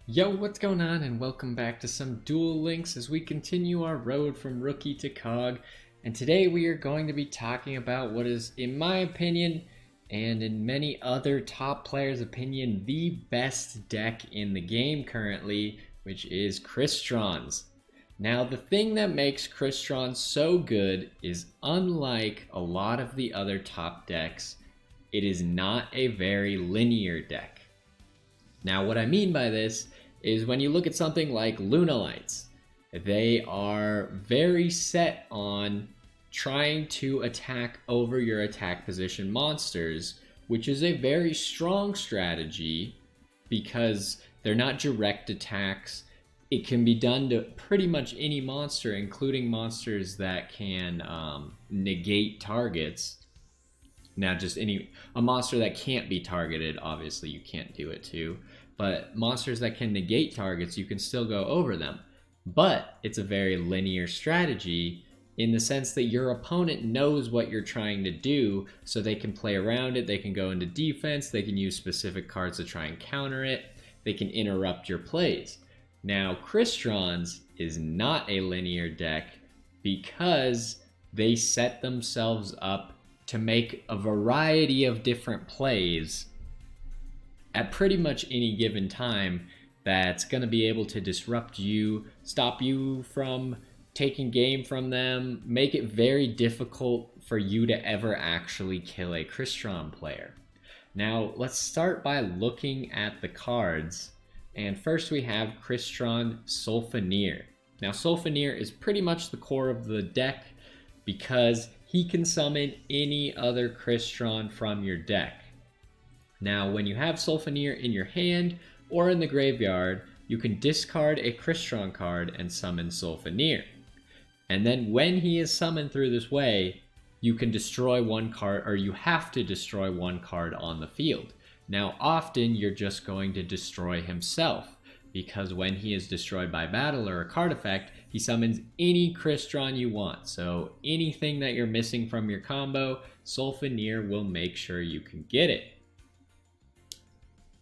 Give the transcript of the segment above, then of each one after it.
Yo, what's going on, and welcome back to some Duel Links as we continue our road from rookie to KOG. And today we are going to be talking about what is, in my opinion, and in many other top players' opinion, the best deck in the game currently, which is Crystron's. Now, the thing that makes Crystron so good is, unlike a lot of the other top decks, it is not a very linear deck. Now, what I mean by this is when you look at something like Lunalights, they are very set on trying to attack over your attack position monsters, which is a very strong strategy because they're not direct attacks. It can be done to pretty much any monster, including monsters that can negate targets. Now, just a monster that can't be targeted, obviously you can't do it too. But monsters that can negate targets, you can still go over them. But it's a very linear strategy in the sense that your opponent knows what you're trying to do, so they can play around it, they can go into defense, they can use specific cards to try and counter it, they can interrupt your plays. Now, Crystron's is not a linear deck because they set themselves up to make a variety of different plays at pretty much any given time that's going to be able to disrupt you, stop you from taking game from them, make it very difficult for you to ever actually kill a Crystron player. Now, let's start by looking at the cards. And first we have Crystron Sulfineer. Now, Sulfineer is pretty much the core of the deck because he can summon any other Crystron from your deck. Now, when you have Sulfineer in your hand or in the graveyard, you can discard a Crystron card and summon Sulfineer. And then when he is summoned through this way, you can destroy one card, or you have to destroy one card on the field. Now, often you're just going to destroy himself, because when he is destroyed by battle or a card effect, he summons any Crystron you want. So anything that you're missing from your combo, Sulfineer will make sure you can get it.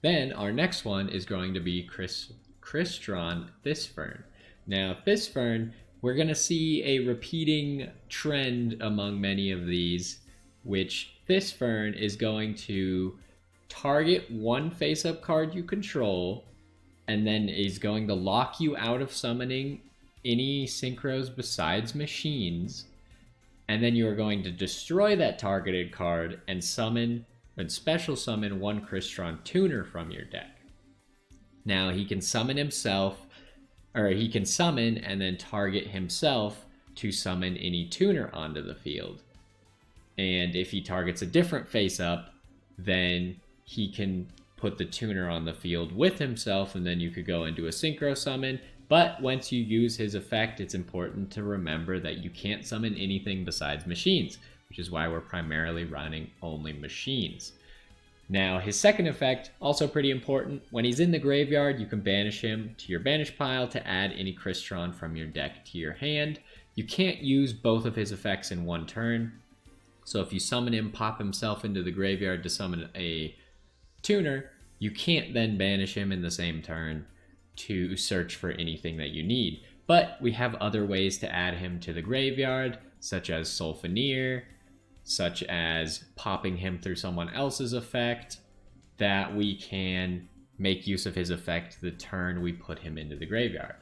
Then our next one is going to be Crystron Thisfern. Now, Thisfern, we're going to see a repeating trend among many of these, which Thisfern is going to target one face-up card you control, and then is going to lock you out of summoning any synchros besides machines, and then you are going to destroy that targeted card and special summon one Crystron tuner from your deck. Now, he can summon himself, or he can summon and then target himself to summon any tuner onto the field. And if he targets a different face up, then he can put the tuner on the field with himself, and then you could go into a synchro summon. But once you use his effect, it's important to remember that you can't summon anything besides machines, which is why we're primarily running only machines. Now, his second effect, also pretty important. When he's in the graveyard, you can banish him to your banish pile to add any Crystron from your deck to your hand. You can't use both of his effects in one turn. So if you summon him, pop himself into the graveyard to summon a tuner, you can't then banish him in the same turn to search for anything that you need. But we have other ways to add him to the graveyard, such as Sulfineer, such as popping him through someone else's effect, that we can make use of his effect the turn we put him into the graveyard.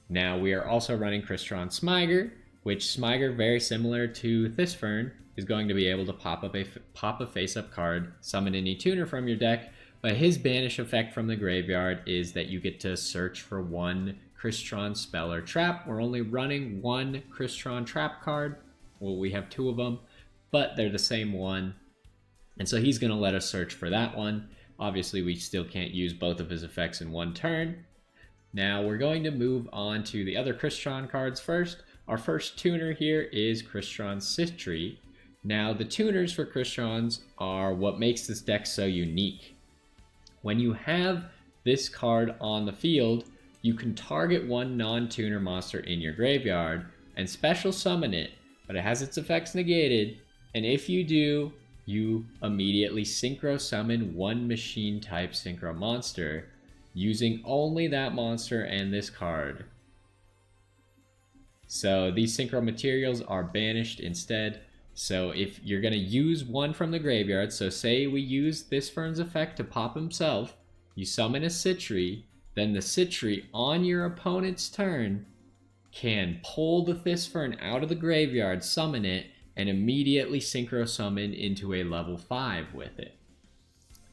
Now, we are also running Crystron Smyger, which Smyger, very similar to Thisfern, is going to be able to pop a face-up card, summon any tuner from your deck, but his banish effect from the graveyard is that you get to search for one Crystron spell or trap. We're only running one Crystron trap card. Well, we have two of them, but they're the same one. And so he's going to let us search for that one. Obviously, we still can't use both of his effects in one turn. Now, we're going to move on to the other Crystron cards first. Our first tuner here is Crystron Citri. Now, the tuners for Crystrons are what makes this deck so unique. When you have this card on the field, you can target one non-tuner monster in your graveyard and special summon it, but it has its effects negated, and if you do, you immediately synchro summon one machine type synchro monster, using only that monster and this card. So these synchro materials are banished instead. So if you're going to use one from the graveyard, so say we use this Fern's effect to pop himself, you summon a Citri, then the Citri on your opponent's turn can pull the Thisfern out of the graveyard, summon it, and immediately synchro summon into a level 5 with it.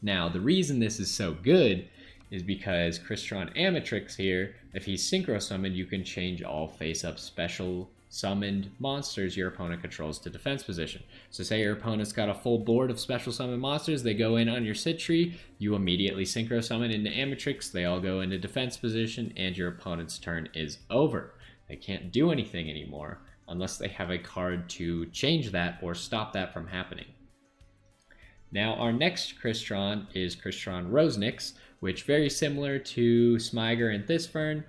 Now, the reason this is so good is because Crystron Amatrix here, if he's synchro summoned, you can change all face-up special summoned monsters your opponent controls to defense position. So say your opponent's got a full board of special summoned monsters, they go in on your Citri, you immediately synchro summon into Amatrix, they all go into defense position, and your opponent's turn is over. They can't do anything anymore unless they have a card to change that or stop that from happening. Now our next Crystron is Crystron Rosenix, which very similar to Smyger and Thisfern.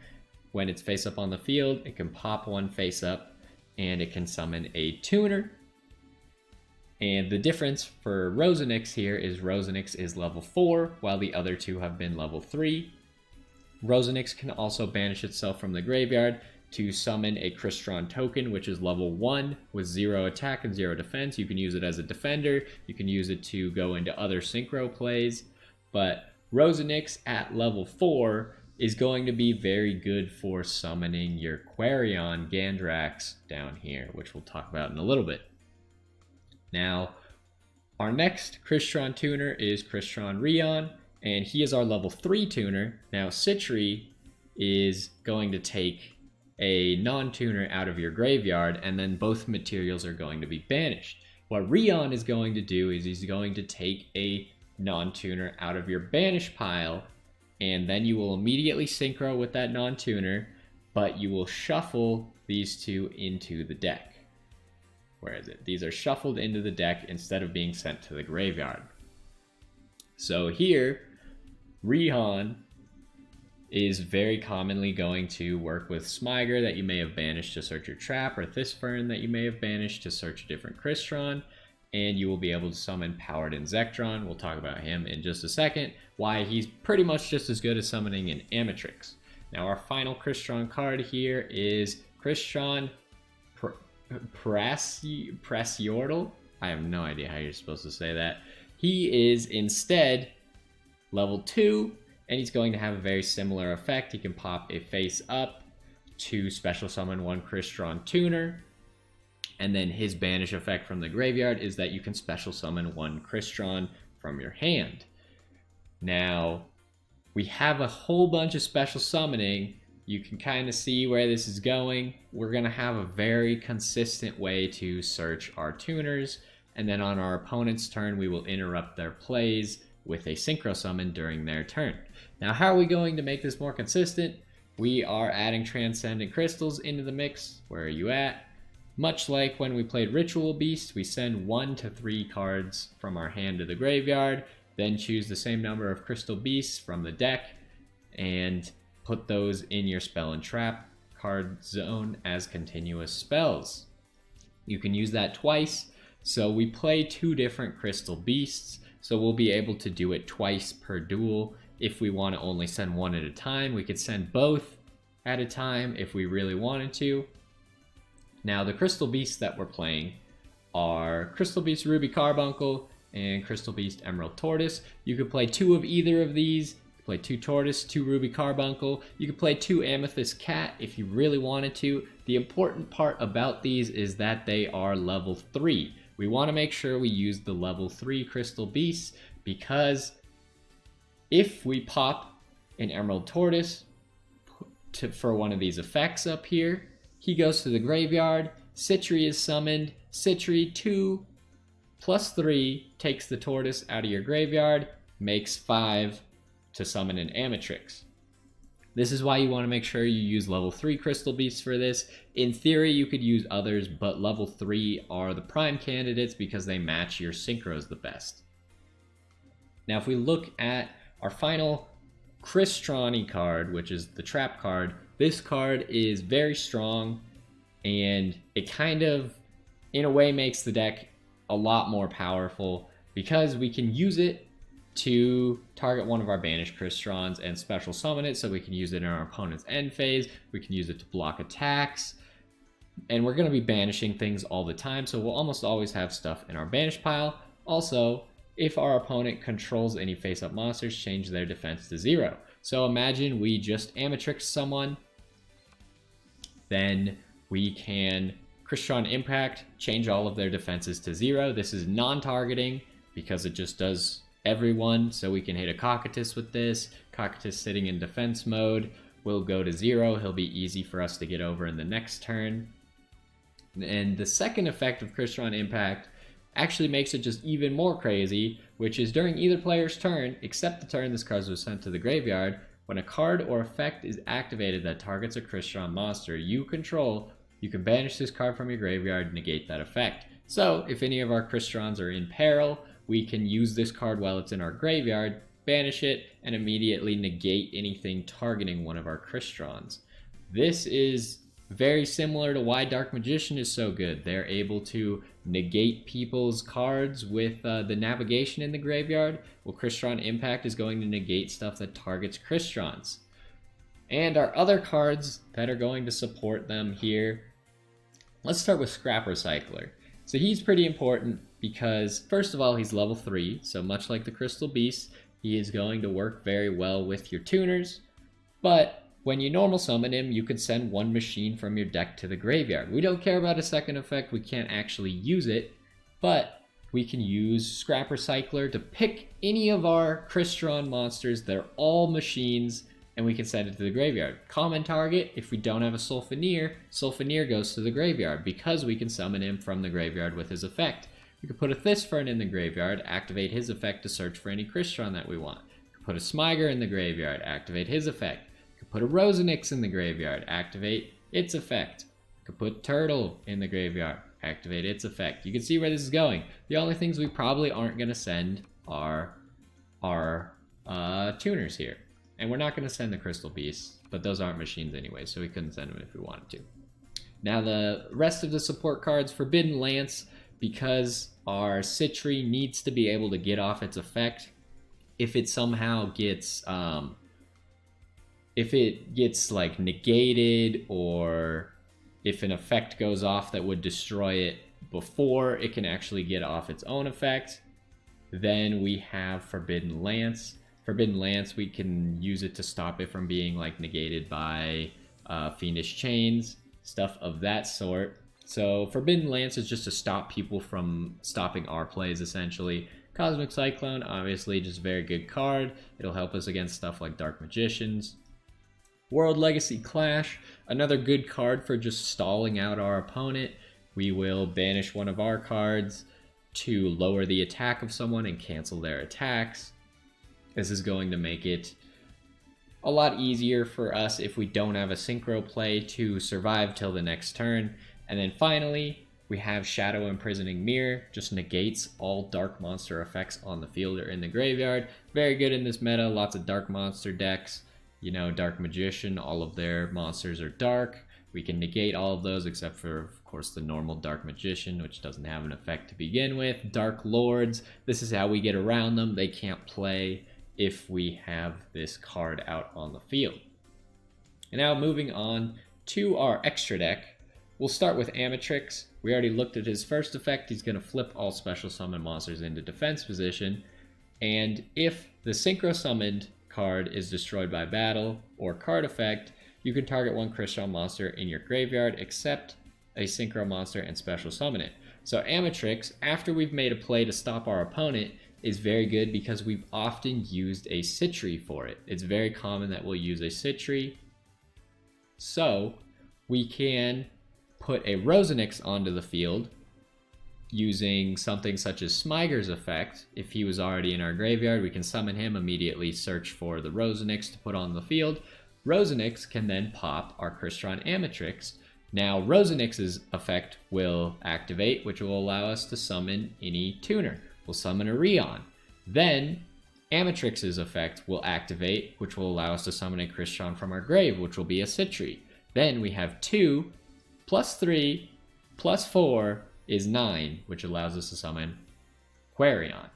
When it's face up on the field, it can pop one face up and it can summon a tuner. And the difference for Rosenix here is Rosenix is level 4, while the other two have been level 3. Rosenix can also banish itself from the graveyard to summon a Crystron token, which is level 1 with 0 attack and 0 defense. You can use it as a defender, you can use it to go into other synchro plays, but Rosenix at level 4 is going to be very good for summoning your Quarion Gandrax down here, which we'll talk about in a little bit. Now, our next Crystron tuner is Crystron Rion, and he is our level 3 tuner. Now, Citri is going to take a non-tuner out of your graveyard, and then both materials are going to be banished. What Rion is going to do is he's going to take a non-tuner out of your banish pile, and then you will immediately synchro with that non-tuner, but you will shuffle these two into the deck. Where is it? These are shuffled into the deck instead of being sent to the graveyard. So here, Rion is very commonly going to work with Smyger that you may have banished to search your trap, or Thisfern that you may have banished to search a different Crystron, and you will be able to summon Powered in Zektron. We'll talk about him in just a second, why he's pretty much just as good as summoning an Amatrix. Now our final Crystron card here is Crystron Prasiordal. I have no idea how you're supposed to say that. He is instead level 2, and he's going to have a very similar effect. He can pop a face up to special summon one Crystron tuner, and then his banish effect from the graveyard is that you can special summon one Crystron from your hand. Now, we have a whole bunch of special summoning. You can kind of see where this is going. We're going to have a very consistent way to search our tuners, and then on our opponent's turn, we will interrupt their plays with a synchro summon during their turn. Now, how are we going to make this more consistent? We are adding transcendent crystals into the mix. Where are you at? Much like when we played Ritual Beast, we send 1 to 3 cards from our hand to the graveyard, then choose the same number of crystal beasts from the deck and put those in your spell and trap card zone as continuous spells. You can use that twice. So we play 2 different crystal beasts, so we'll be able to do it twice per duel. If we want to only send 1 at a time, we could send both at a time if we really wanted to. Now, the crystal beasts that we're playing are Crystal Beast Ruby Carbuncle and Crystal Beast Emerald Tortoise. You could play 2 of either of these. Play 2 Tortoise, 2 Ruby Carbuncle. You could play 2 Amethyst Cat if you really wanted to. The important part about these is that they are level 3. We want to make sure we use the level 3 Crystal Beasts, because if we pop an Emerald Tortoise for one of these effects up here, he goes to the graveyard, Citri is summoned, Citri 2 plus 3 takes the Tortoise out of your graveyard, makes 5 to summon an Amatrix. This is why you want to make sure you use level 3 Crystal Beasts for this. In theory, you could use others, but level 3 are the prime candidates because they match your synchros the best. Now, if we look at our final Crystron card, which is the trap card, this card is very strong, and it kind of, in a way, makes the deck a lot more powerful because we can use it to target one of our banished Crystons and special summon it so we can use it in our opponent's end phase. We can use it to block attacks. And we're going to be banishing things all the time, so we'll almost always have stuff in our banish pile. Also, if our opponent controls any face-up monsters, change their defense to 0. So imagine we just Amatrix someone, then we can Crystron Impact, change all of their defenses to 0. This is non-targeting because it just does everyone, so we can hit a Cocytus with this. Cocytus sitting in defense mode will go to 0. He'll be easy for us to get over in the next turn. And the second effect of Crystron Impact actually makes it just even more crazy, which is during either player's turn, except the turn this card was sent to the graveyard, when a card or effect is activated that targets a Crystron monster you control, you can banish this card from your graveyard and negate that effect. So, if any of our Crystrons are in peril, we can use this card while it's in our graveyard, banish it, and immediately negate anything targeting one of our Crystrons. This is very similar to why Dark Magician is so good. They're able to negate people's cards with the navigation in the graveyard. Well, Crystron Impact is going to negate stuff that targets Crystrons. And our other cards that are going to support them here, let's start with Scrap Recycler. So he's pretty important because, first of all, he's level 3, so much like the Crystal Beast, he is going to work very well with your tuners, but when you normal summon him, you can send one machine from your deck to the graveyard. We don't care about a second effect, we can't actually use it, but we can use Scrap Recycler to pick any of our Crystron monsters. They're all machines, and we can send it to the graveyard. Common target, if we don't have a Sulfineer, Sulfineer goes to the graveyard because we can summon him from the graveyard with his effect. We can put a Thysfern in the graveyard, activate his effect to search for any Crystron that we want. We can put a Smyger in the graveyard, activate his effect. Put a Rosenix in the graveyard, activate its effect. You could put Turtle in the graveyard, activate its effect. You can see where this is going. The only things we probably aren't going to send are our tuners here. And we're not going to send the Crystal Beasts, but those aren't machines anyway, so we couldn't send them if we wanted to. Now the rest of the support cards, Forbidden Lance, because our Citri needs to be able to get off its effect. If it somehow gets... if it gets like negated, or if an effect goes off that would destroy it before it can actually get off its own effect, then we have Forbidden Lance. Forbidden Lance, we can use it to stop it from being like negated by Fiendish Chains, stuff of that sort. So Forbidden Lance is just to stop people from stopping our plays, essentially. Cosmic Cyclone, obviously just a very good card. It'll help us against stuff like Dark Magicians. World Legacy Clash, another good card for just stalling out our opponent. We will banish one of our cards to lower the attack of someone and cancel their attacks. This is going to make it a lot easier for us if we don't have a synchro play to survive till the next turn. And then finally, we have Shadow Imprisoning Mirror, just negates all dark monster effects on the field or in the graveyard. Very good in this meta, lots of dark monster decks. You know, Dark Magician, all of their monsters are dark. We can negate all of those except for, of course, the normal Dark Magician, which doesn't have an effect to begin with. Dark Lords, this is how we get around them. They can't play if we have this card out on the field. And now moving on to our extra deck, we'll start with Amatrix. We already looked at his first effect. He's going to flip all special summon monsters into defense position. And if the synchro summoned card is destroyed by battle or card effect, you can target one Crystron monster in your graveyard except a synchro monster and special summon it. So Amatrix, after we've made a play to stop our opponent, is very good because we've often used a Citri for it. It's very common that we'll use a Citri. So we can put a Rosenix onto the field using something such as Smyger's effect. If he was already in our graveyard, we can summon him, immediately search for the Rosenix to put on the field. Rosenix can then pop our Crystron Amatrix. Now Rosenix's effect will activate, which will allow us to summon any tuner. We'll summon a Rion. Then Amatrix's effect will activate, which will allow us to summon a Crystron from our grave, which will be a Citri. Then we have 2 plus 3 plus 4 is 9, which allows us to summon Quarion.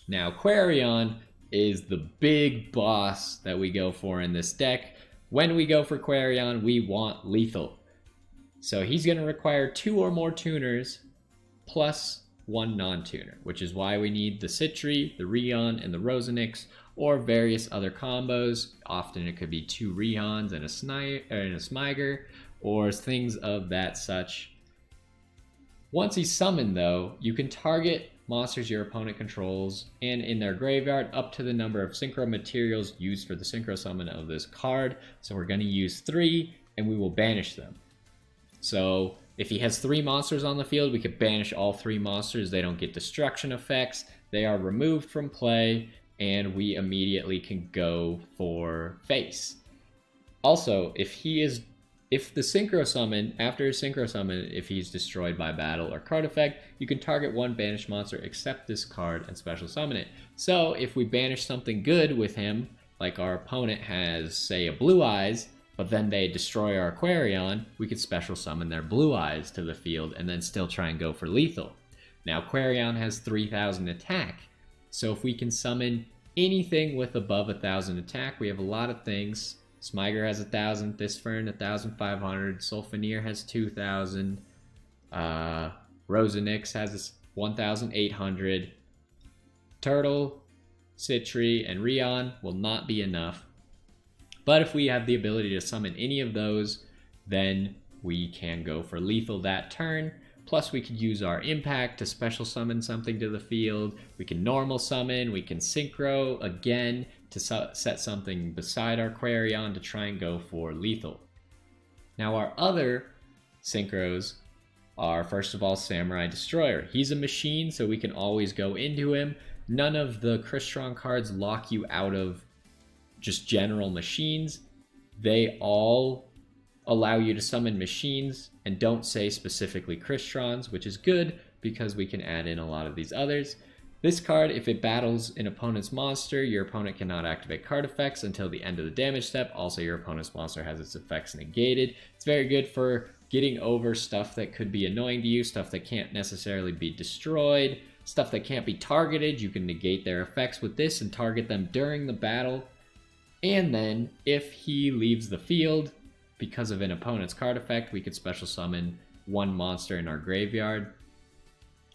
Now, Quarion is the big boss that we go for in this deck. When we go for Quarion, we want lethal. So he's going to require 2 or more tuners plus 1 non-tuner, which is why we need the Citri, the Rion, and the Rosenix, or various other combos. Often it could be 2 Rions and a Smiger, or things of that such. Once he's summoned, though, you can target monsters your opponent controls and in their graveyard up to the number of synchro materials used for the synchro summon of this card. So we're going to use 3, and we will banish them. So if he has 3 monsters on the field, we could banish all 3 monsters. They don't get destruction effects. They are removed from play, and we immediately can go for face. Also, if the synchro summon, after his synchro summon, if he's destroyed by battle or card effect, you can target 1 banished monster except this card and special summon it. So if we banish something good with him, like our opponent has, say, a Blue Eyes, but then they destroy our Quarion, we could special summon their Blue Eyes to the field and then still try and go for lethal. Now, Quarion has 3,000 attack, so if we can summon anything with above 1,000 attack, we have a lot of things. Smiger has 1,000, Thisfern 1,500, Sulfenir has 2,000, Rosenix has 1,800, Turtle, Citri, and Rion will not be enough. But if we have the ability to summon any of those, then we can go for lethal that turn. Plus we could use our impact to special summon something to the field. We can normal summon, we can synchro again to set something beside our Quarion to try and go for lethal. Now our other synchros are, first of all, Samurai Destroyer. He's a machine, so we can always go into him. None of the Crystron cards lock you out of just general machines. They all allow you to summon machines and don't say specifically Crystrons, which is good because we can add in a lot of these others. This card, if it battles an opponent's monster, your opponent cannot activate card effects until the end of the damage step. Also, your opponent's monster has its effects negated. It's very good for getting over stuff that could be annoying to you, stuff that can't necessarily be destroyed, stuff that can't be targeted. You can negate their effects with this and target them during the battle. And then, if he leaves the field, because of an opponent's card effect, we could special summon 1 monster in our graveyard.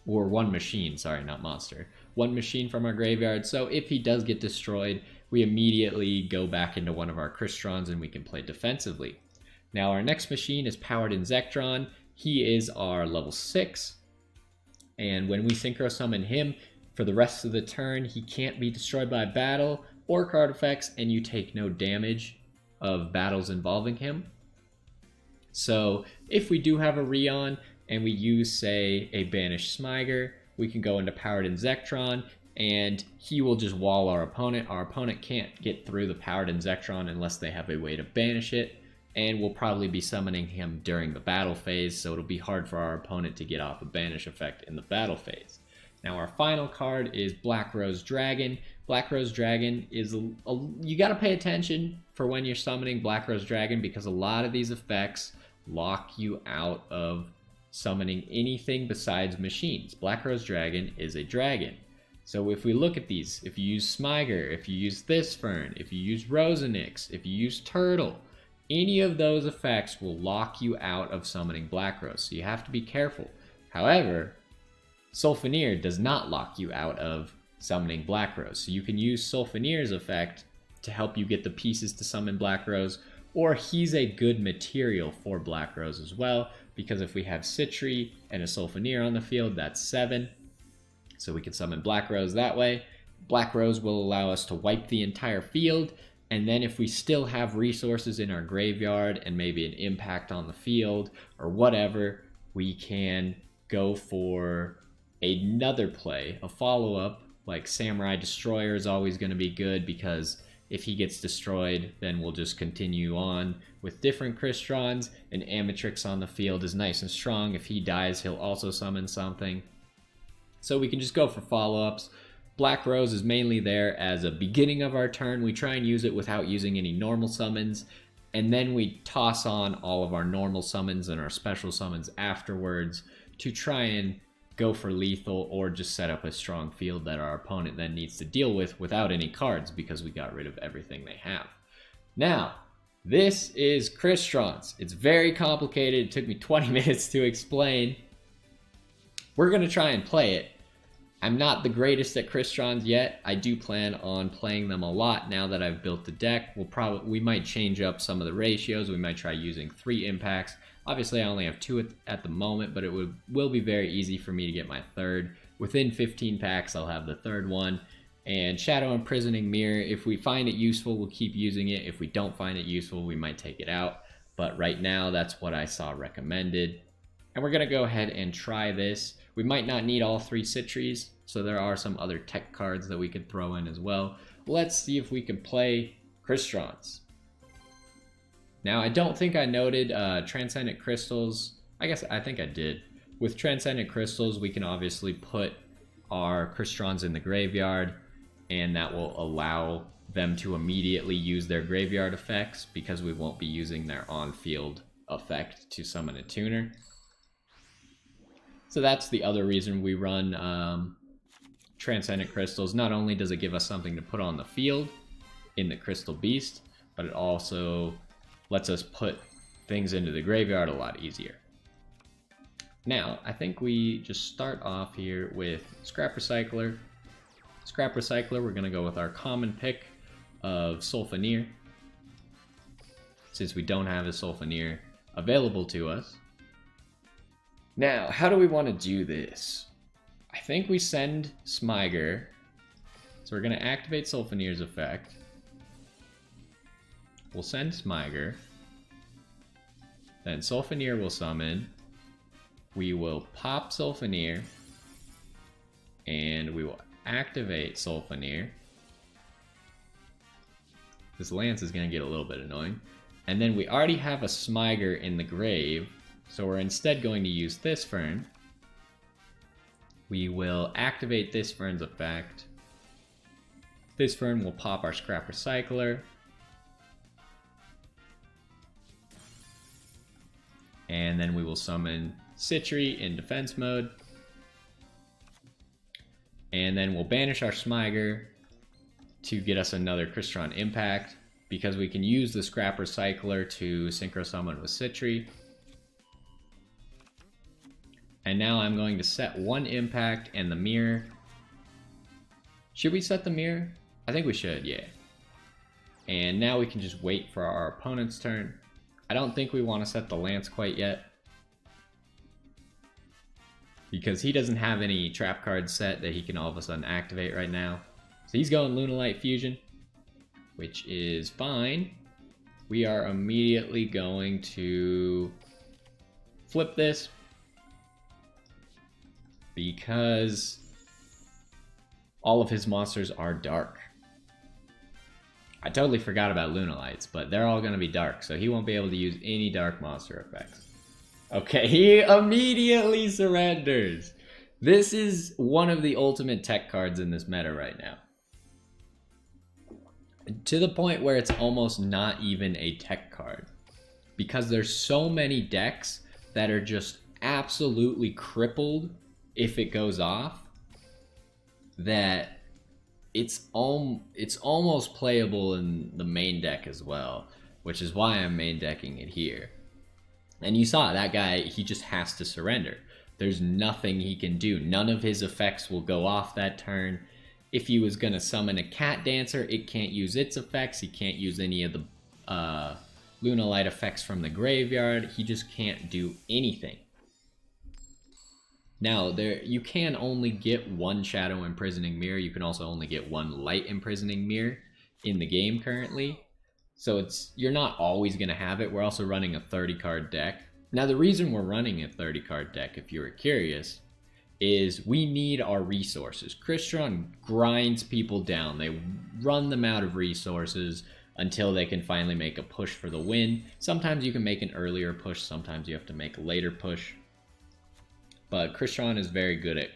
Or 1 machine, sorry, not monster. 1 machine from our graveyard. So if he does get destroyed, we immediately go back into one of our Crystrons and we can play defensively. Now our next machine is Powered Inzectron. He is our level 6. And when we synchro summon him, for the rest of the turn, he can't be destroyed by battle or card effects, and you take no damage of battles involving him. So if we do have a Rion and we use, say, a banished Smiger, we can go into Powered Inzectron and he will just wall our opponent. Our opponent can't get through the Powered Inzectron unless they have a way to banish it, and we'll probably be summoning him during the battle phase, so it'll be hard for our opponent to get off a banish effect in the battle phase. Now our final card is Black Rose Dragon. Black Rose Dragon is, you gotta pay attention for when you're summoning Black Rose Dragon, because a lot of these effects lock you out of summoning anything besides machines. Black Rose Dragon is a dragon. So if we look at these, if you use Smiger, if you use Thisfern, if you use Rosenix, if you use Turtle, any of those effects will lock you out of summoning Black Rose, so you have to be careful. However, Sulfenir does not lock you out of summoning Black Rose, so you can use Sulfenir's effect to help you get the pieces to summon Black Rose, or he's a good material for Black Rose as well, because if we have Citri and a Sulfenir on the field, that's 7. So we can summon Black Rose that way. Black Rose will allow us to wipe the entire field, and then if we still have resources in our graveyard and maybe an impact on the field or whatever, we can go for another play, a follow-up, like Samurai Destroyer is always going to be good, because if he gets destroyed, then we'll just continue on with different Crystrons, and Amatrix on the field is nice and strong. If he dies, he'll also summon something. So we can just go for follow-ups. Black Rose is mainly there as a beginning of our turn. We try and use it without using any normal summons, and then we toss on all of our normal summons and our special summons afterwards to try and go for lethal or just set up a strong field that our opponent then needs to deal with without any cards because we got rid of everything they have. Now, this is Crystron's. It's very complicated. It took me 20 minutes to explain. We're going to try and play it. I'm not the greatest at Crystron's yet. I do plan on playing them a lot now that I've built the deck. We might change up some of the ratios. We might try using 3 impacts. Obviously, I only have 2 at the moment, but it will be very easy for me to get my 3rd. Within 15 packs, I'll have the 3rd one. And Shadow Imprisoning Mirror, if we find it useful, we'll keep using it. If we don't find it useful, we might take it out. But right now, that's what I saw recommended. And we're going to go ahead and try this. We might not need all 3 Citries, so there are some other tech cards that we could throw in as well. Let's see if we can play Crystron's. Now, I don't think I noted Transcendent Crystals. I think I did. With Transcendent Crystals, we can obviously put our Crystron's in the graveyard, and that will allow them to immediately use their graveyard effects because we won't be using their on-field effect to summon a tuner. So that's the other reason we run Transcendent Crystals. Not only does it give us something to put on the field in the Crystal Beast, but it also lets us put things into the graveyard a lot easier. Now, I think we just start off here with Scrap Recycler. Scrap Recycler, we're going to go with our common pick of Sulfineer, since we don't have a Sulfineer available to us. Now, how do we want to do this? I think we send Smyger. So we're going to activate Sulfineer's effect. We'll send Smyger. Then Sulfineer will summon. We will pop Sulfineer. And we will activate Sulfineer. This Lance is going to get a little bit annoying. And then we already have a Smyger in the grave. So we're instead going to use this Fern. We will activate this Fern's effect. This Fern will pop our Scrap Recycler. And then we will summon Citri in defense mode. And then we'll banish our Smyger to get us another Crystron impact, because we can use the Scrap Recycler to Synchro Summon with Citri. And now I'm going to set 1 impact and the mirror. Should we set the mirror? I think we should, yeah. And now we can just wait for our opponent's turn. I don't think we want to set the Lance quite yet, because he doesn't have any trap cards set that he can all of a sudden activate right now. So he's going Lunalight Fusion, which is fine. We are immediately going to flip this, because all of his monsters are dark. I totally forgot about Lunalights, but they're all going to be dark, so he won't be able to use any dark monster effects. Okay, he immediately surrenders. This is one of the ultimate tech cards in this meta right now. To the point where it's almost not even a tech card, because there's so many decks that are just absolutely crippled if it goes off, that it's almost playable in the main deck as well, which is why I'm main decking it here. And you saw that guy, he just has to surrender. There's nothing he can do. None of his effects will go off that turn. If he was going to summon a Cat Dancer, it can't use its effects. He can't use any of the Lunalight effects from the graveyard. He just can't do anything. Now, you can only get 1 Shadow Imprisoning Mirror. You can also only get 1 Light Imprisoning Mirror in the game currently. So you're not always going to have it. We're also running a 30-card deck. Now, the reason we're running a 30-card deck, if you were curious, is we need our resources. Crystron grinds people down. They run them out of resources until they can finally make a push for the win. Sometimes you can make an earlier push. Sometimes you have to make a later push. But Crystron is very good at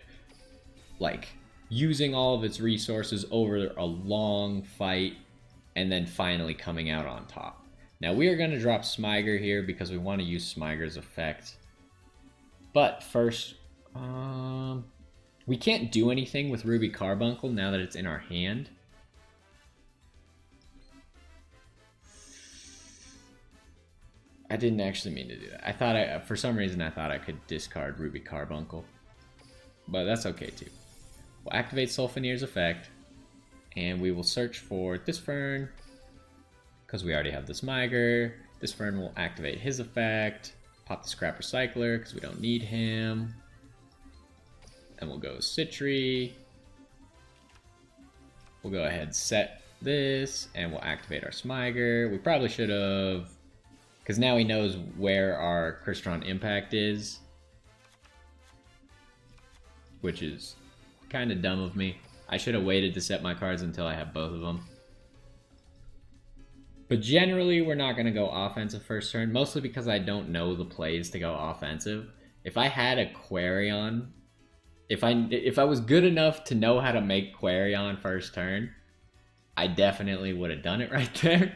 using all of its resources over a long fight and then finally coming out on top. Now we are going to drop Smyger here because we want to use Smyger's effect. But first, We can't do anything with Ruby Carbuncle now that it's in our hand. I didn't actually mean to do that. I thought for some reason I thought I could discard Ruby Carbuncle. But that's okay too. We'll activate Sulfonier's effect. And we will search for this Fern. Because we already have this Miger. This Fern will activate his effect. Pop the Scrap Recycler because we don't need him. And we'll go Citri. We'll go ahead and set this. And we'll activate our Smiger. We probably should have... Because now he knows where our Crystron Impact is. Which is kind of dumb of me. I should have waited to set my cards until I have both of them. But generally, we're not going to go offensive first turn. Mostly because I don't know the plays to go offensive. If I had a Quarion... If I was good enough to know how to make Quarion first turn, I definitely would have done it right there.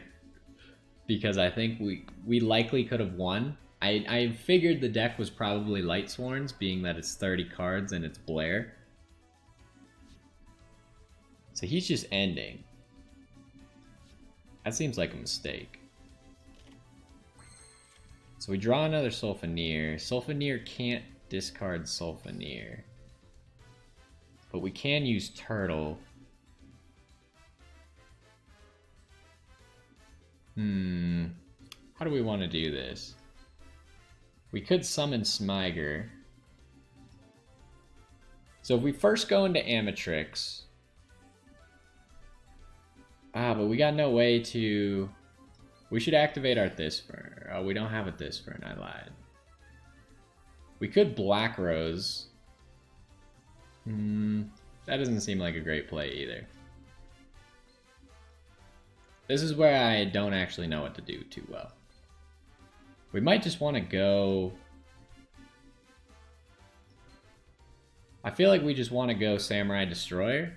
Because I think we likely could have won. I figured the deck was probably Light Sworns, being that it's 30 cards and it's Blair. So he's just ending. That seems like a mistake. So we draw another Sulfonier. Sulfonier can't discard Sulfonier. But we can use Turtle. How do we want to do this? We could summon Smiger. So if we first go into Amatrix... but we got no way to... We should activate our Thisfern. Oh, we don't have a Thisfern, I lied. We could Black Rose. That doesn't seem like a great play either. This is where I don't actually know what to do too well. We might just want to go... I feel like we just want to go Samurai Destroyer.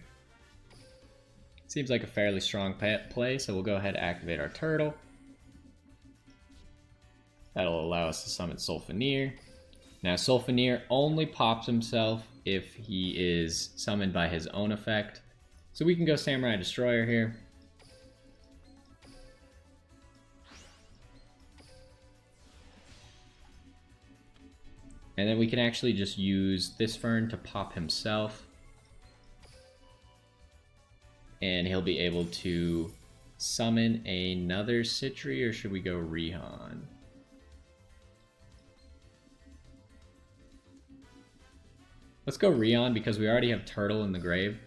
Seems like a fairly strong play, so we'll go ahead and activate our Turtle. That'll allow us to summon Sulfonier. Now, Sulfonier only pops himself if he is summoned by his own effect. So we can go Samurai Destroyer here. And then we can actually just use this Fern to pop himself. And he'll be able to summon another Citri, or should we go Rihan? Let's go Rihan because we already have Turtle in the grave.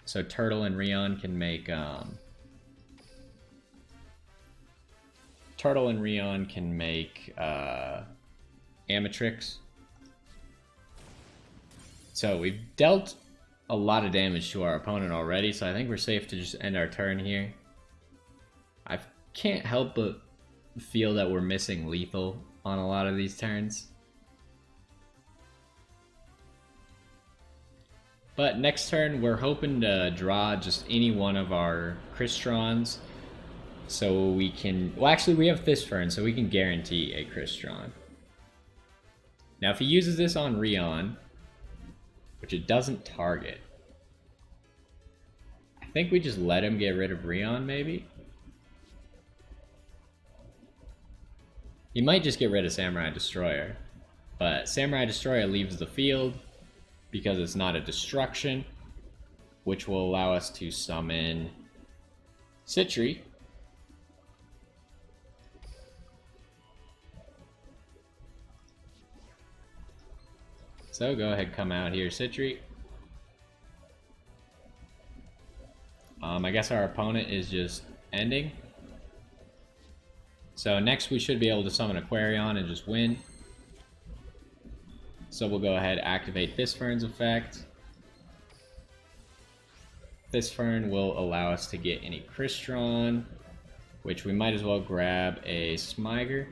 So Turtle and Rihan can make Amatrix. So we've dealt a lot of damage to our opponent already, so I think we're safe to just end our turn here. I can't help but feel that we're missing lethal on a lot of these turns. But next turn, we're hoping to draw just any one of our Crystrons. So we can... Well, actually, we have Thisfern, so we can guarantee a Crystron. Now, if he uses this on Rihan, which it doesn't target, I think we just let him get rid of Rihan, maybe? He might just get rid of Samurai Destroyer. But Samurai Destroyer leaves the field because it's not a destruction, which will allow us to summon Citri. So go ahead, come out here, Citri. I guess our opponent is just ending. So next we should be able to summon Aquarion and just win. So we'll go ahead and activate this Fern's effect. This Fern will allow us to get any Crystron, which we might as well grab a Smiger.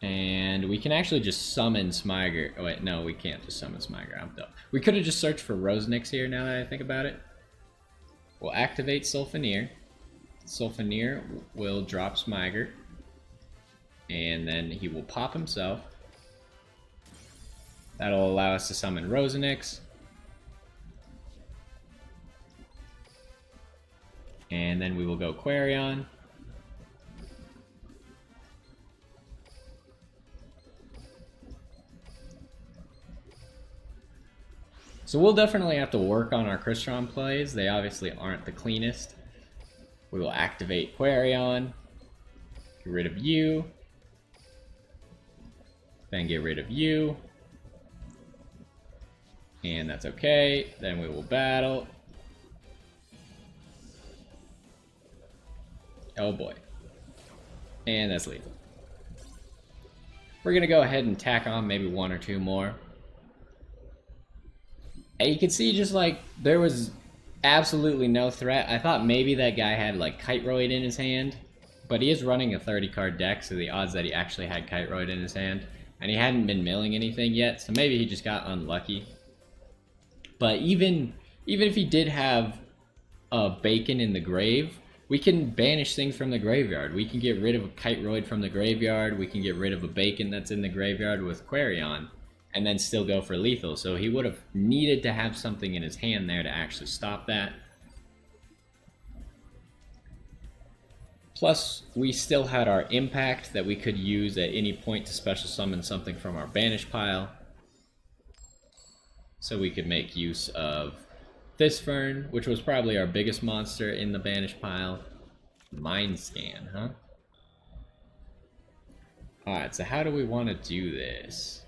And we can actually just summon Smiger. Oh wait, no, we can't just summon Smiger. I'm dumb. We could have just searched for Rosenix here now that I think about it. We'll activate Sulfonier. Sulfonier will drop Smiger. And then he will pop himself. That'll allow us to summon Rosenix. And then we will go Quarion. So we'll definitely have to work on our Crystron plays. They obviously aren't the cleanest. We will activate Quarion. Get rid of you. Then get rid of you. And that's okay. Then we will battle. Oh boy. And that's lethal. We're going to go ahead and tack on maybe one or two more. And you can see just like there was absolutely no threat. I thought maybe that guy had like Kiteroid in his hand. But he is running a 30 card deck, so the odds that he actually had Kiteroid in his hand. And he hadn't been milling anything yet, so maybe he just got unlucky. But even if he did have a Bacon in the grave, we can banish things from the graveyard. We can get rid of a Kiteroid from the graveyard. We can get rid of a Bacon that's in the graveyard with Quarion, and then still go for lethal. So he would have needed to have something in his hand there to actually stop that. Plus, we still had our impact that we could use at any point to special summon something from our banish pile. So we could make use of this Fern, which was probably our biggest monster in the banish pile. Mind Scan, huh? Alright, so how do we want to do this?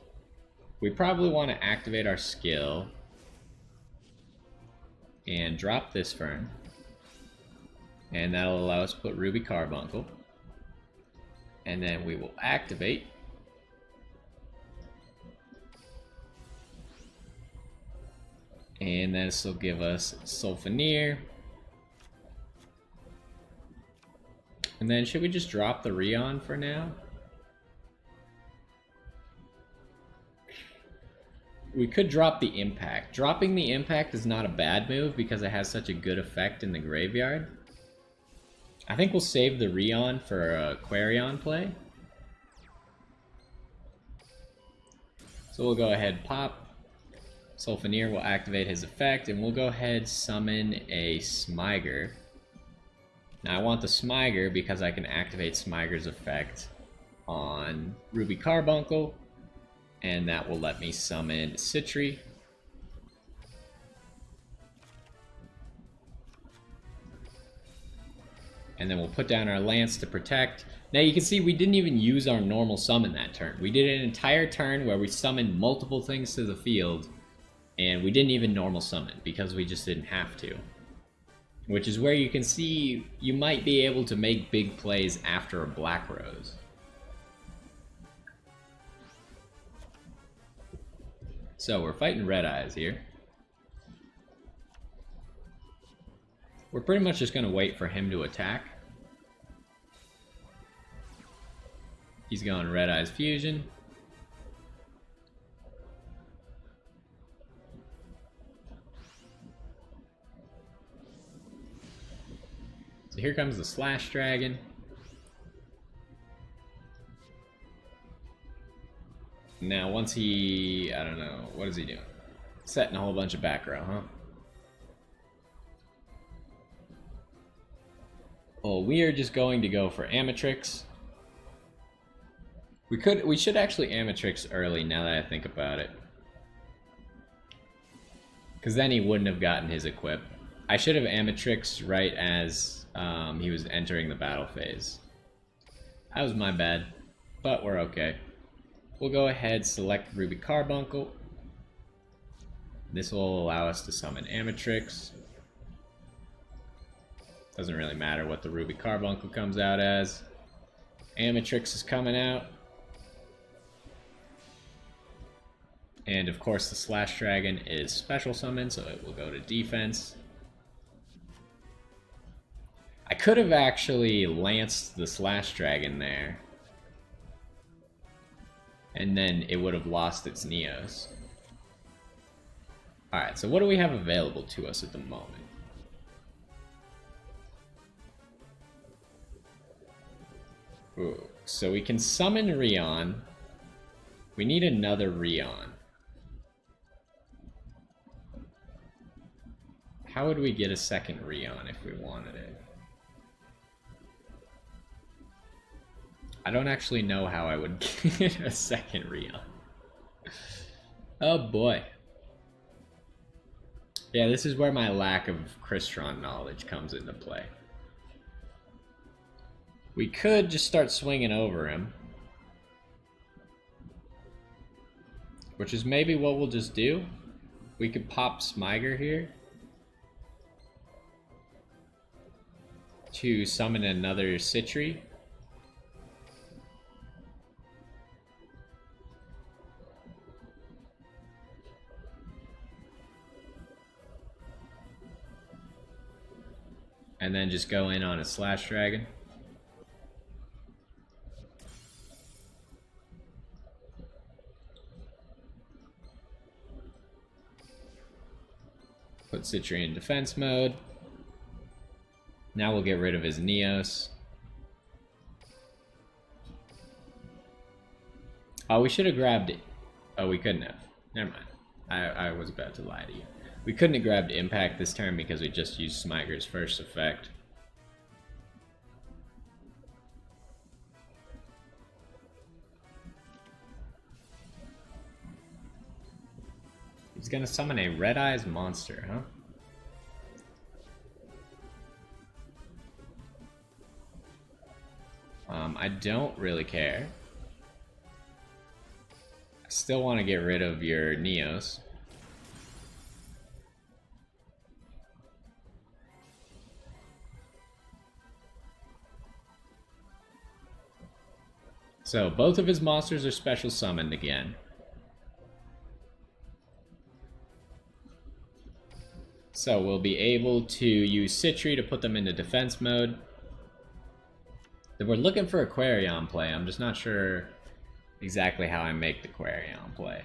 We probably want to activate our skill and drop this Fern. And that'll allow us to put Ruby Carbuncle. And then we will activate. And this will give us Sulfineer. And then should we just drop the Rion for now? We could drop the Impact. Dropping the Impact is not a bad move because it has such a good effect in the graveyard. I think we'll save the Rion for a Quarion play. So we'll go ahead, pop. Sulfineer will activate his effect, and we'll go ahead summon a Smiger. Now I want the Smiger because I can activate Smiger's effect on Ruby Carbuncle, and that will let me summon Citri. And then we'll put down our Lance to protect. Now you can see we didn't even use our normal summon that turn. We did an entire turn where we summoned multiple things to the field, and we didn't even normal summon because we just didn't have to. Which is where you can see you might be able to make big plays after a Black Rose. So we're fighting Red Eyes here. We're pretty much just going to wait for him to attack. He's going Red Eyes Fusion. So here comes the Slash Dragon. Now once he, I don't know, what is he doing? Setting a whole bunch of back row, huh? Well, we are just going to go for Amatrix. We should actually Amatrix early now that I think about it. Because then he wouldn't have gotten his equip. I should have Amatrix right as he was entering the battle phase. That was my bad, but we're okay. We'll go ahead, select Ruby Carbuncle. This will allow us to summon Amatrix. Doesn't really matter what the Ruby Carbuncle comes out as. Amatrix is coming out. And of course the Slash Dragon is special summon, so it will go to defense. I could have actually lanced the Slash Dragon there. And then it would have lost its Neos. Alright, so what do we have available to us at the moment? Ooh. So we can summon Rion. We need another Rion. How would we get a second Rion if we wanted it? I don't actually know how I would get a second Rion. Oh boy. Yeah, this is where my lack of Crystron knowledge comes into play. We could just start swinging over him. Which is maybe what we'll just do. We could pop Smiger here. To summon another Citri. And then just go in on a Slash Dragon. Put Citri in defense mode. Now we'll get rid of his Neos. Oh, we should have grabbed it. Oh, we couldn't have. Never mind. I was about to lie to you. We couldn't have grabbed Impact this turn because we just used Smiger's first effect. He's gonna summon a Red Eyes monster, huh? I don't really care. I still want to get rid of your Neos. So both of his monsters are special summoned again. So we'll be able to use Citri to put them into defense mode. Then we're looking for a Quarion play. I'm just not sure exactly how I make the Quarion play.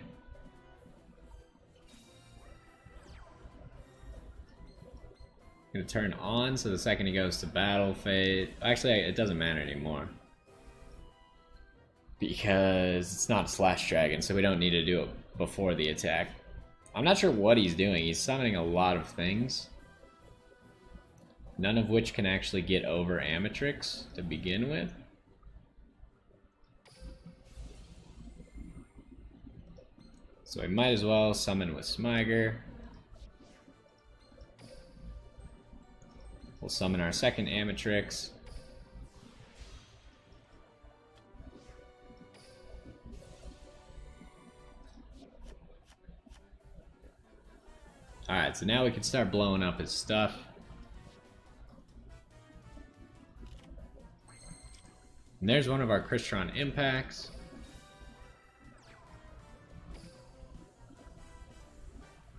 I'm gonna turn on so the second he goes to battle phase. Actually, it doesn't matter anymore. Because it's not Slash Dragon, so we don't need to do it before the attack. I'm not sure what he's doing. He's summoning a lot of things. None of which can actually get over Amatrix to begin with. So we might as well summon with Smiger. We'll summon our second Amatrix. Alright, so now we can start blowing up his stuff. And there's one of our Crystron impacts.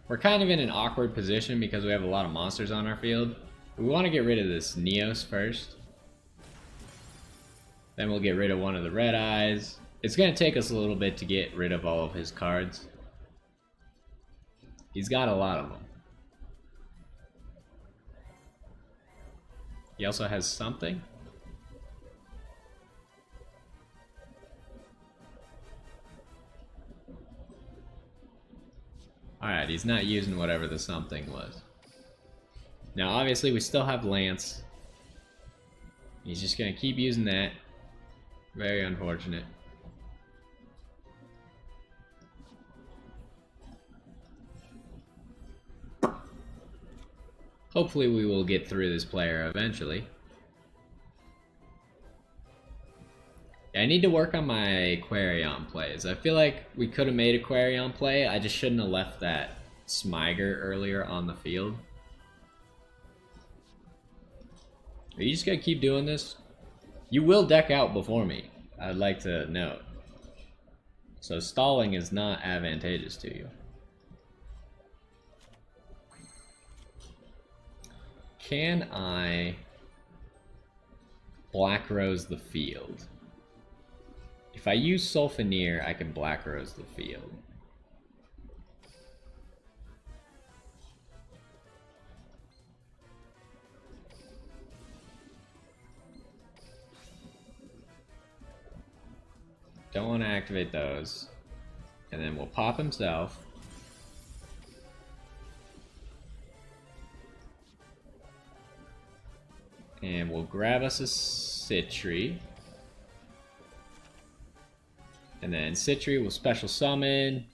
We're kind of in an awkward position because we have a lot of monsters on our field. We want to get rid of this Neos first. Then we'll get rid of one of the Red Eyes. It's going to take us a little bit to get rid of all of his cards. He's got a lot of them. He also has something. Alright, he's not using whatever the something was. Now, obviously, we still have Lance. He's just going to keep using that. Very unfortunate. Hopefully, we will get through this player eventually. I need to work on my Quarion plays. I feel like we could have made a Quarion play. I just shouldn't have left that Smiger earlier on the field. Are you just gonna keep doing this? You will deck out before me, I'd like to note. So stalling is not advantageous to you. Can I Black Rose the field? If I use Sulfineer, I can Black Rose the field. Don't want to activate those. And then we'll pop himself. And we'll grab us a Sitri. And then Sitri will special summon.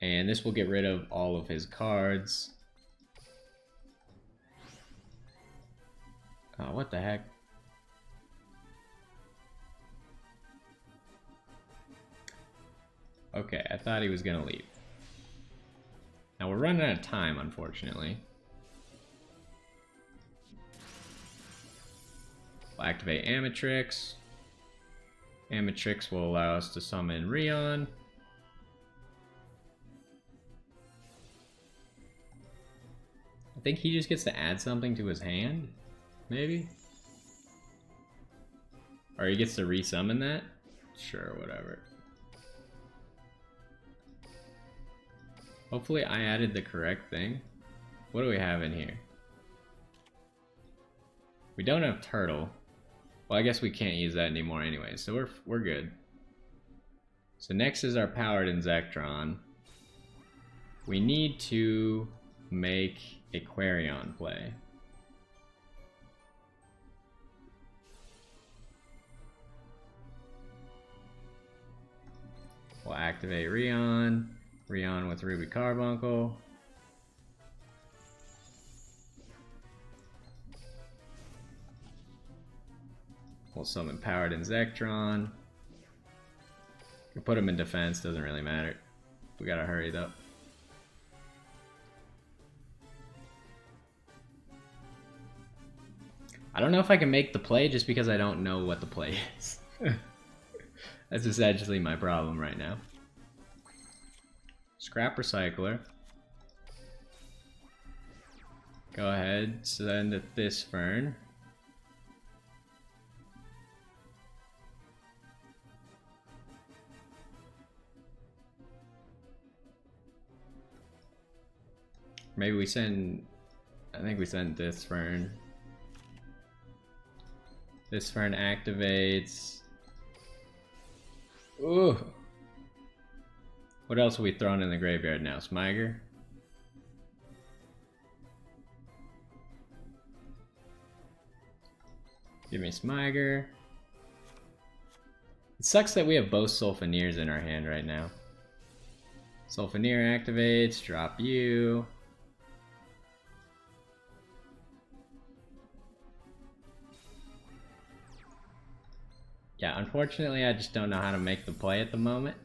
And this will get rid of all of his cards. Oh, what the heck? Okay, I thought he was gonna leave. Now we're running out of time, unfortunately. We'll activate Amatrix. Amatrix will allow us to summon Rion. I think he just gets to add something to his hand, maybe? Or he gets to resummon that? Sure, whatever. Hopefully I added the correct thing. What do we have in here? We don't have Turtle. Well, I guess we can't use that anymore anyway, so we're good. So next is our Powered Inzektron. We need to make a Quarion play. We'll activate Rion. Rion with Ruby Carbuncle. We'll summon Powered Inzektron. We'll put him in defense, doesn't really matter. We gotta hurry though. I don't know if I can make the play just because I don't know what the play is. That's essentially my problem right now. Scrap Recycler. Go ahead, send it this Fern. Maybe we send, I think we send this Fern. This Fern activates. Ooh. What else are we throwing in the graveyard now? Smiger? Give me Smiger. It sucks that we have both Sulfonirs in our hand right now. Sulfonir activates, drop you. Yeah, unfortunately I just don't know how to make the play at the moment.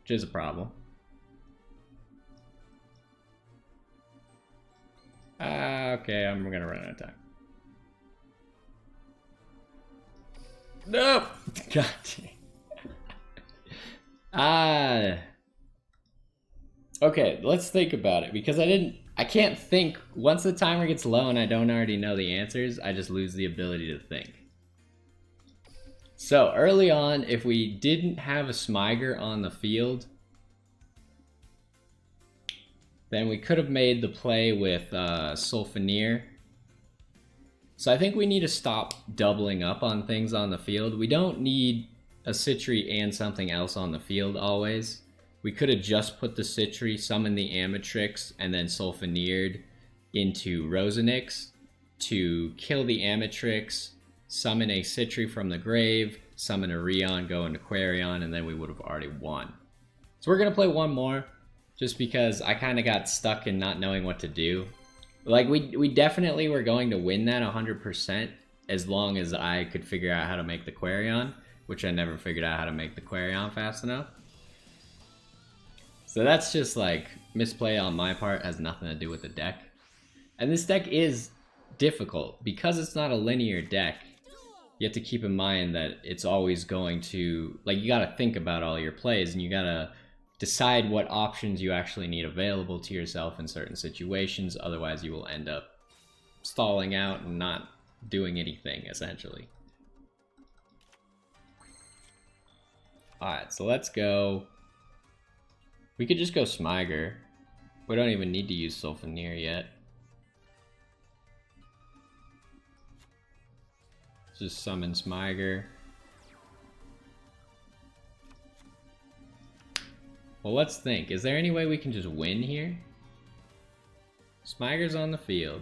Which is a problem. Okay, I'm gonna run out of time. No! God damn. Okay, let's think about it, because I can't think. Once the timer gets low and I don't already know the answers, I just lose the ability to think. So early on, if we didn't have a Smiger on the field, then we could have made the play with Sulfonir. So I think we need to stop doubling up on things on the field. We don't need a Sitri and something else on the field always. We could have just put the Sitri, summoned the Amatrix, and then Sulfonired into Rosenix to kill the Amatrix, summon a Sitri from the grave, summon a Rion, go into Quarion, and then we would have already won. So we're going to play one more, just because I kind of got stuck in not knowing what to do. Like, we definitely were going to win that 100% as long as I could figure out how to make the Quarion, which I never figured out how to make the Quarion fast enough. So that's just like misplay on my part, has nothing to do with the deck. And this deck is difficult because it's not a linear deck. You have to keep in mind that it's always going to, like, you gotta think about all your plays and you gotta decide what options you actually need available to yourself in certain situations. Otherwise you will end up stalling out and not doing anything, essentially. Alright, so let's go. We could just go Smiger. We don't even need to use Sulfonir yet. Just summon Smiger. Well, let's think. Is there any way we can just win here? Smiger's on the field.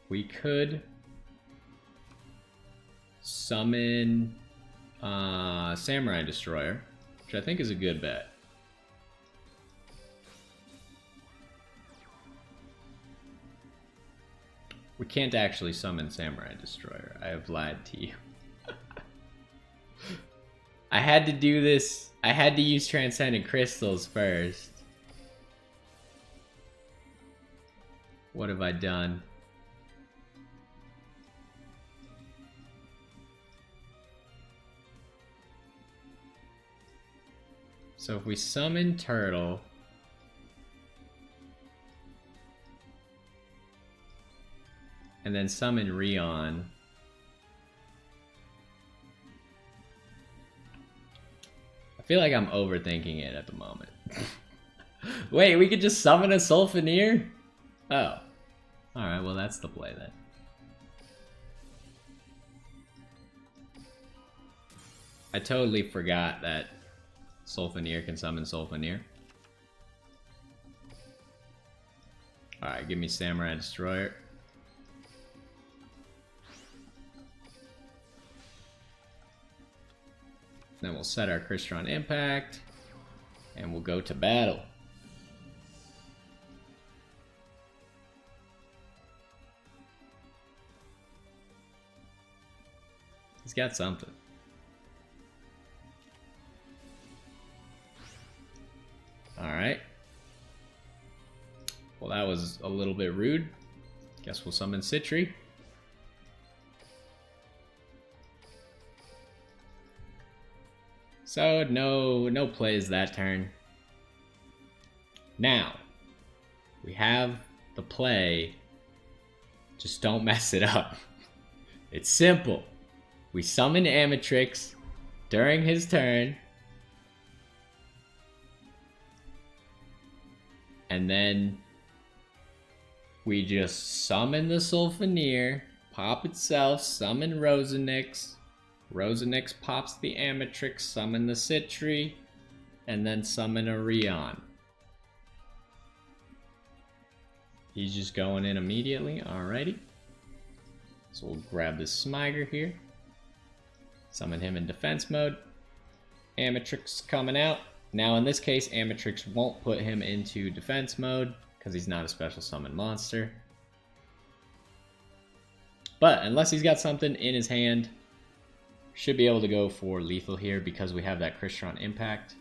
We could summon Samurai Destroyer, which I think is a good bet. We can't actually summon Samurai Destroyer. I have lied to you. I had to do this. I had to use Transcendent Crystals first. What have I done? So if we summon Turtle, and then summon Rion, I feel like I'm overthinking it at the moment. Wait, we could just summon a Sulfaneer? Oh. Alright, well that's the play then. I totally forgot that Sulfaneer can summon Sulfaneer. Alright, give me Samurai Destroyer. Then we'll set our Crystron Impact, and we'll go to battle. He's got something. Alright. Well, that was a little bit rude. Guess we'll summon Citri. So, no plays that turn. Now, we have the play. Just don't mess it up. It's simple. We summon Amatrix during his turn. And then we just summon the Sulfaneer, pop itself, summon Rosenix. Rosenix pops the Amatrix, summon the Citri, and then summon a Rion. He's just going in immediately, alrighty. So we'll grab this Smiger here. Summon him in defense mode. Amatrix coming out. Now in this case, Amatrix won't put him into defense mode because he's not a special summon monster. But unless he's got something in his hand, should be able to go for lethal here because we have that Crystron Impact.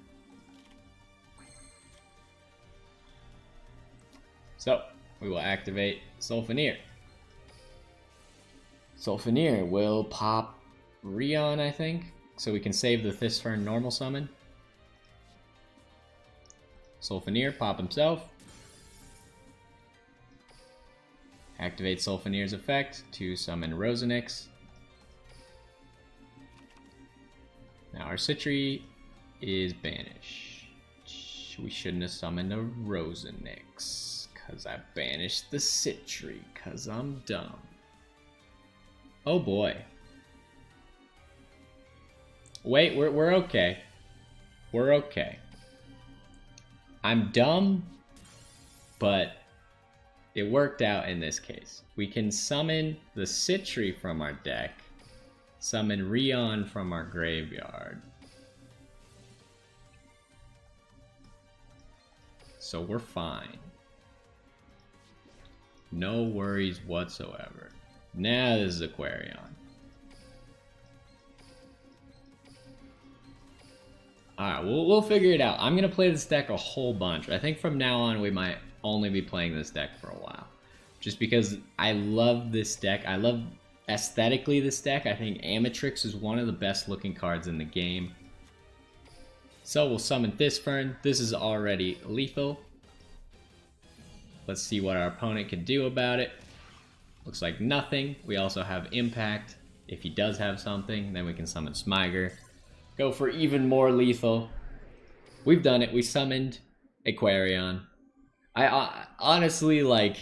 So we will activate Sulfaneer. Sulfaneer will pop Rion, I think, so we can save the Thisfern normal summon. Sulfaneer, pop himself. Activate Sulfaneer's effect to summon Rosenix. Now our Citri is banished. We shouldn't have summoned a Rosenix, because I banished the Citri, because I'm dumb. Oh boy. Wait, we're okay. We're okay. I'm dumb, but it worked out in this case. We can summon the Citri from our deck, summon Rion from our graveyard. So we're fine. No worries whatsoever. Now this is Aquarion. Alright, we'll figure it out. I'm going to play this deck a whole bunch. I think from now on we might only be playing this deck for a while. Just because I love this deck. I love aesthetically this deck. I think Amatrix is one of the best looking cards in the game. So we'll summon Thisfern. This is already lethal. Let's see what our opponent can do about it. Looks like nothing. We also have Impact. If he does have something, then we can summon Smiger. Go for even more lethal. We've done it. We summoned Aquarion. I honestly, like,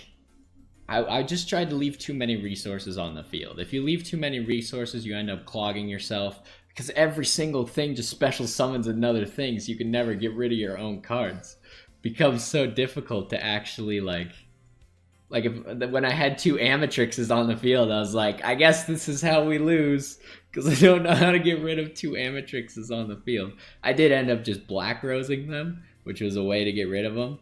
I just tried to leave too many resources on the field. If you leave too many resources, you end up clogging yourself, because every single thing just special summons another thing, so you can never get rid of your own cards. Becomes so difficult to actually when I had 2 Amatrixes on the field, I was like, I guess this is how we lose, because I don't know how to get rid of 2 Amatrixes on the field. I did end up just Black Rosing them, which was a way to get rid of them,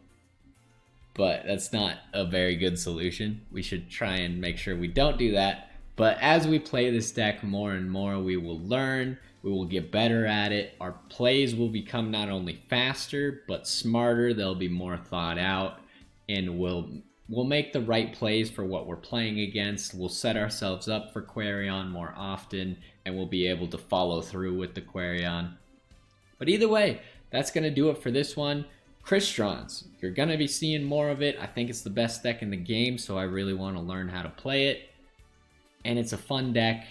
but that's not a very good solution. We should try and make sure we don't do that. But as we play this deck more and more, we will learn, we will get better at it. Our plays will become not only faster, but smarter. They'll be more thought out, and we'll make the right plays for what we're playing against. We'll set ourselves up for Quarion more often, and we'll be able to follow through with the Quarion. But either way, that's going to do it for this one. Cristrons, you're going to be seeing more of it. I think it's the best deck in the game, so I really want to learn how to play it. And it's a fun deck.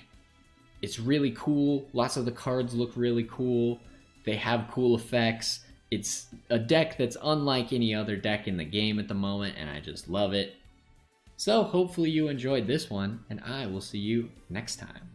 It's really cool. Lots of the cards look really cool. They have cool effects. It's a deck that's unlike any other deck in the game at the moment, and I just love it. So hopefully you enjoyed this one, and I will see you next time.